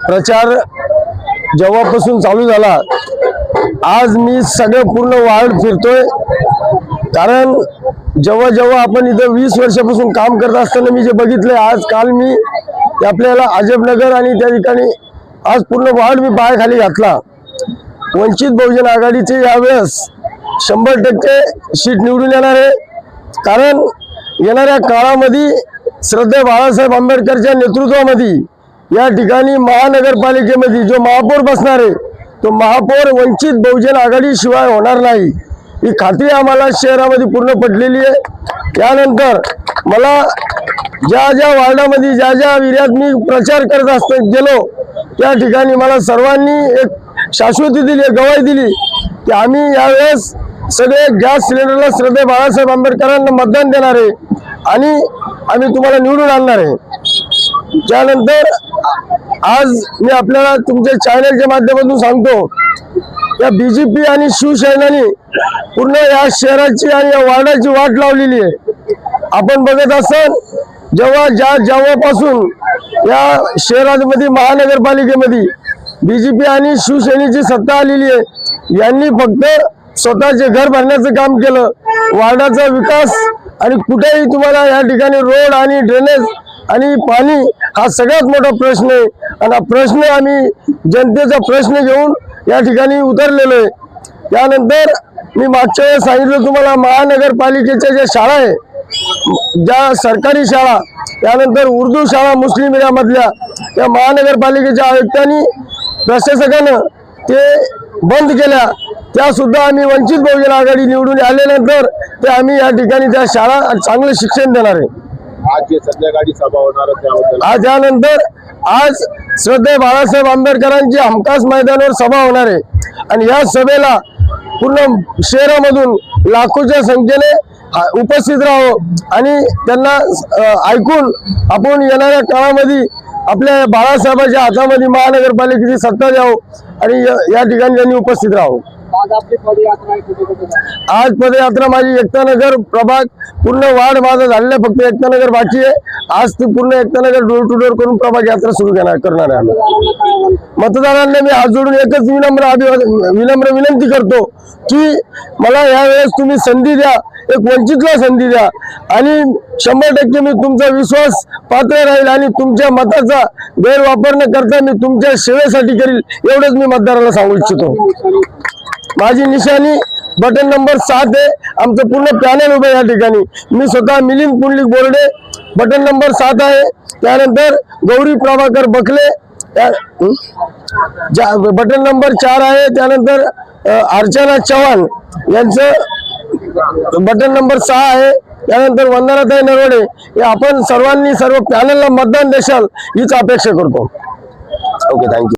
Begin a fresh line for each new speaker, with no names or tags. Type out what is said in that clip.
प्रचार जेव्हापासून चालू झाला आज मी सगळं पूर्ण वार्ड फिरतोय। कारण जेव्हा जेव्हा आपण इथं 20 वर्षापासून काम करत असताना मी जे बघितले आज काल मी आपल्याला अजबनगर आणि त्या ठिकाणी आज पूर्ण वार्ड मी पायाखाली घातला। वंचित बहुजन आघाडीचे यावेळेस 100% शीट निवडून येणार आहे। कारण येणाऱ्या काळामध्ये श्रद्धेय बाळासाहेब आंबेडकरच्या नेतृत्वामध्ये या ठिकाणी महानगरपालिकेमध्ये जो महापौर बसणार आहे तो महापौर वंचित बहुजन आघाडी शिवाय होणार नाही, ही खात्री आम्हाला शहरामध्ये पूर्ण पडलेली आहे। त्यानंतर मला ज्या ज्या वार्डामध्ये ज्या ज्या एरियात मी प्रचार करत गेलो त्या ठिकाणी मला सर्वांनी एक शाश्वती दिली, गवाही दिली की आम्ही यावेळेस सगळे गॅस सिलेंडरला श्रद्धेय बाळासाहेब आंबेडकरांना मतदान देणार आहे आणि आम्ही तुम्हाला निवडून आणणार आहे। त्यानंतर आज मी आपल्याला तुमच्या चॅनलच्या माध्यमातून सांगतो या बीजेपी आणि शिवसेनेने पूर्ण या शहराची आणि या वार्डाची वाट लावलेली आहे। आपण बघत असाल जेव्हापासून या शहरामध्ये महानगरपालिकेमध्ये बीजेपी आणि शिवसेनेची सत्ता आलेली आहे, यांनी फक्त स्वतःचे घर भरण्याचं काम केलं। वार्डाचा विकास आणि कुठेही तुम्हाला या ठिकाणी रोड आणि ड्रेनेज आणि पाणी हा सगळ्यात मोठा प्रश्न आहे आणि हा प्रश्न आम्ही जनतेचा प्रश्न घेऊन या ठिकाणी उतरलेलो आहे। त्यानंतर मी मागच्या वेळेस सांगितलं तुम्हाला महानगरपालिकेच्या ज्या शाळा आहे, ज्या सरकारी शाळा, त्यानंतर उर्दू शाळा मुस्लिम मीडियममधल्या त्या महानगरपालिकेच्या आयुक्तांनी प्रशासकानं ते बंद केल्या, त्या सुद्धा आम्ही वंचित बहुजन आघाडी निवडून आल्यानंतर ते आम्ही या ठिकाणी त्या शाळा चांगलं शिक्षण देणार आहे।
आज जे संध्याकाळी सभा होणार त्याबद्दल
त्यानंतर आज श्रद्धेय बाळासाहेब आंबेडकरांची हमखास मैदानावर सभा होणार आहे आणि या सभेला पूर्ण शहरामधून लाखोच्या संख्येने उपस्थित राहावं आणि त्यांना ऐकून आपण येणाऱ्या काळामध्ये आपल्या बाळासाहेबांच्या हातामध्ये महानगरपालिकेची सत्ता द्यावं आणि या ठिकाणी त्यांनी उपस्थित राहावं। आज पदयात्रा माझी एकतानगर प्रभाग पूर्ण वार्ड माझा झालेला, फक्त एकतानगर बाकी आहे। आज ती पूर्ण एकतानगर डोर टू डोर करून प्रभाग यात्रा सुरू करणार आहे। मतदारांना मी हात जोडून एकच विनम्र विनंती करतो की मला यावेळेस तुम्ही संधी द्या, एक वंचितला संधी द्या आणि 100% मी तुमचा विश्वास पात्र राहील आणि तुमच्या मताचा गैरवापर न करता मी तुमच्या सेवेसाठी करील, एवढंच मी मतदाराला सांगू इच्छितो। माझी निशाणी बटन नंबर 7 आहे। आमचं पूर्ण पॅनल उभं या ठिकाणी, मी स्वतः मिलिंद पुंडलिक बोर्डे, बटन नंबर 7 आहे। त्यानंतर गौरी प्रभाकर बखले बटन नंबर 4 आहे। त्यानंतर अर्चना चव्हाण यांचं बटन नंबर 6 आहे। त्यानंतर वंदनाताई नरवडे, हे आपण सर्वांनी सर्व पॅनलला मतदान देशाल हीच अपेक्षा करतो। Okay, thank you.